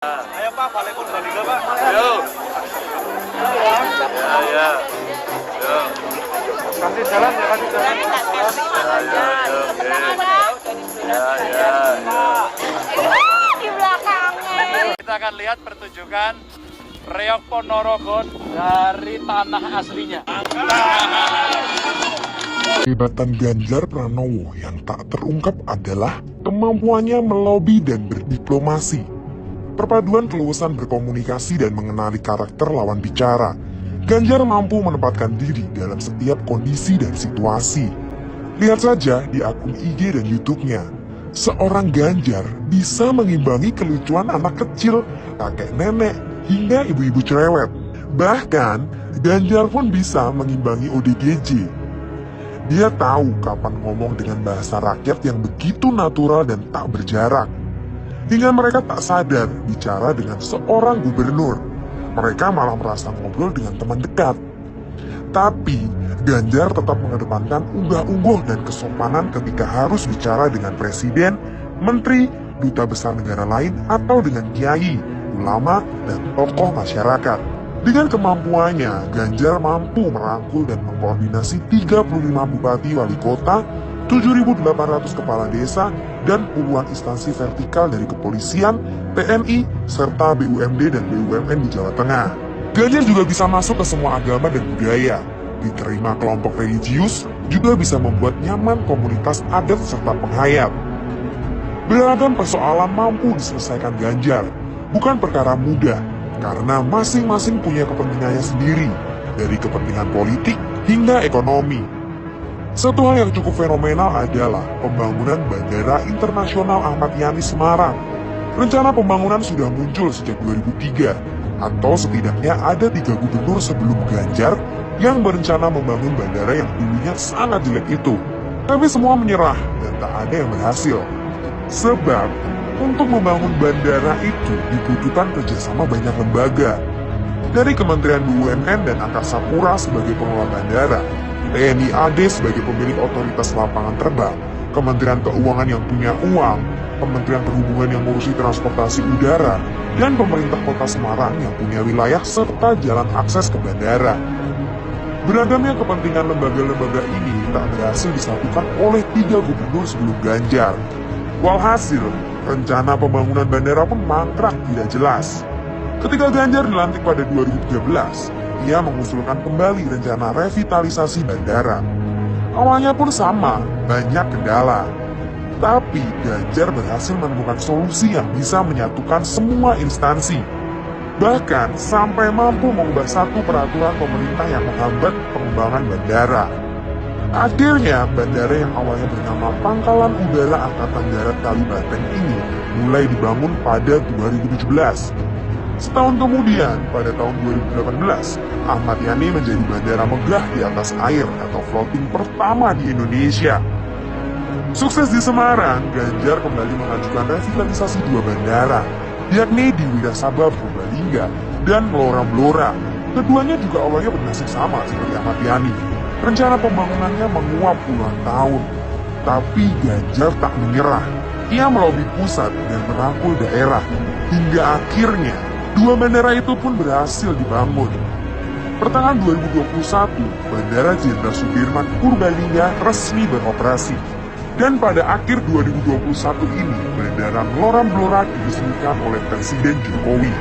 Ayo Pak, balik kurban juga Pak. Yo. Ya. Yo. Kasih jalan ya, kasih jalan. Ya. Di belakangnya. Kita akan lihat pertunjukan Reog Ponorogo dari tanah aslinya. Kehebatan Ganjar Pranowo yang tak terungkap adalah kemampuannya melobi dan berdiplomasi. Perpaduan keluasan berkomunikasi dan mengenali karakter lawan bicara. Ganjar mampu menempatkan diri dalam setiap kondisi dan situasi. Lihat saja di akun IG dan YouTube-nya. Seorang Ganjar bisa mengimbangi kelucuan anak kecil, kakek nenek, hingga ibu-ibu cerewet. Bahkan, Ganjar pun bisa mengimbangi ODGJ. Dia tahu kapan ngomong dengan bahasa rakyat yang begitu natural dan tak berjarak. Hingga mereka tak sadar bicara dengan seorang gubernur. Mereka malah merasa ngobrol dengan teman dekat. Tapi, Ganjar tetap mengedepankan unggah-ungguh dan kesopanan ketika harus bicara dengan presiden, menteri, duta besar negara lain, atau dengan kiai, ulama, dan tokoh masyarakat. Dengan kemampuannya, Ganjar mampu merangkul dan mengkoordinasi 35 bupati wali kota, 7.800 kepala desa, dan puluhan instansi vertikal dari kepolisian, TNI, serta BUMD dan BUMN di Jawa Tengah. Ganjar juga bisa masuk ke semua agama dan budaya, diterima kelompok religius, juga bisa membuat nyaman komunitas adat serta penghayat. Beragam persoalan mampu diselesaikan Ganjar, bukan perkara mudah, karena masing-masing punya kepentingannya sendiri, dari kepentingan politik hingga ekonomi. Satu hal yang cukup fenomenal adalah pembangunan Bandara Internasional Ahmad Yani Semarang. Rencana pembangunan sudah muncul sejak 2003, atau setidaknya ada 3 gubernur sebelum Ganjar yang berencana membangun bandara yang dulunya sangat jelek itu. Tapi semua menyerah dan tak ada yang berhasil. Sebab, untuk membangun bandara itu dibutuhkan kerjasama banyak lembaga. Dari Kementerian BUMN dan Angkasa Pura sebagai pengelola bandara, TNI AD sebagai pemilik otoritas lapangan terbang, Kementerian Keuangan yang punya uang, Kementerian Perhubungan yang ngurusi transportasi udara, dan pemerintah kota Semarang yang punya wilayah serta jalan akses ke bandara. Beragamnya kepentingan lembaga-lembaga ini tak berhasil disatukan oleh 3 gubernur sebelum Ganjar. Walhasil, rencana pembangunan bandara pun mangkrak tidak jelas. Ketika Ganjar dilantik pada 2013, ia mengusulkan kembali rencana revitalisasi bandara. Awalnya pun sama, banyak kendala. Tapi Ganjar berhasil menemukan solusi yang bisa menyatukan semua instansi. Bahkan sampai mampu mengubah satu peraturan pemerintah yang menghambat pengembangan bandara. Akhirnya, bandara yang awalnya bernama Pangkalan Udara Angkatan Darat Kalibanteng ini mulai dibangun pada 2017. Setahun kemudian, pada tahun 2018, Ahmad Yani menjadi bandara megah di atas air atau floating pertama di Indonesia. Sukses di Semarang, Ganjar kembali mengajukan revitalisasi 2 bandara, yakni di Wirasabah Purbalingga dan Blora Blora. Keduanya juga awalnya bernasib sama seperti Ahmad Yani. Rencana pembangunannya menguap puluhan tahun, tapi Ganjar tak menyerah. Ia melobi pusat dan merangkul daerah, hingga akhirnya 2 bandara itu pun berhasil dibangun. Pertengahan 2021, Bandara Jenderal Sudirman Purbalingga resmi beroperasi. Dan pada akhir 2021 ini, Bandara Blora Blora diresmikan oleh Presiden Jokowi.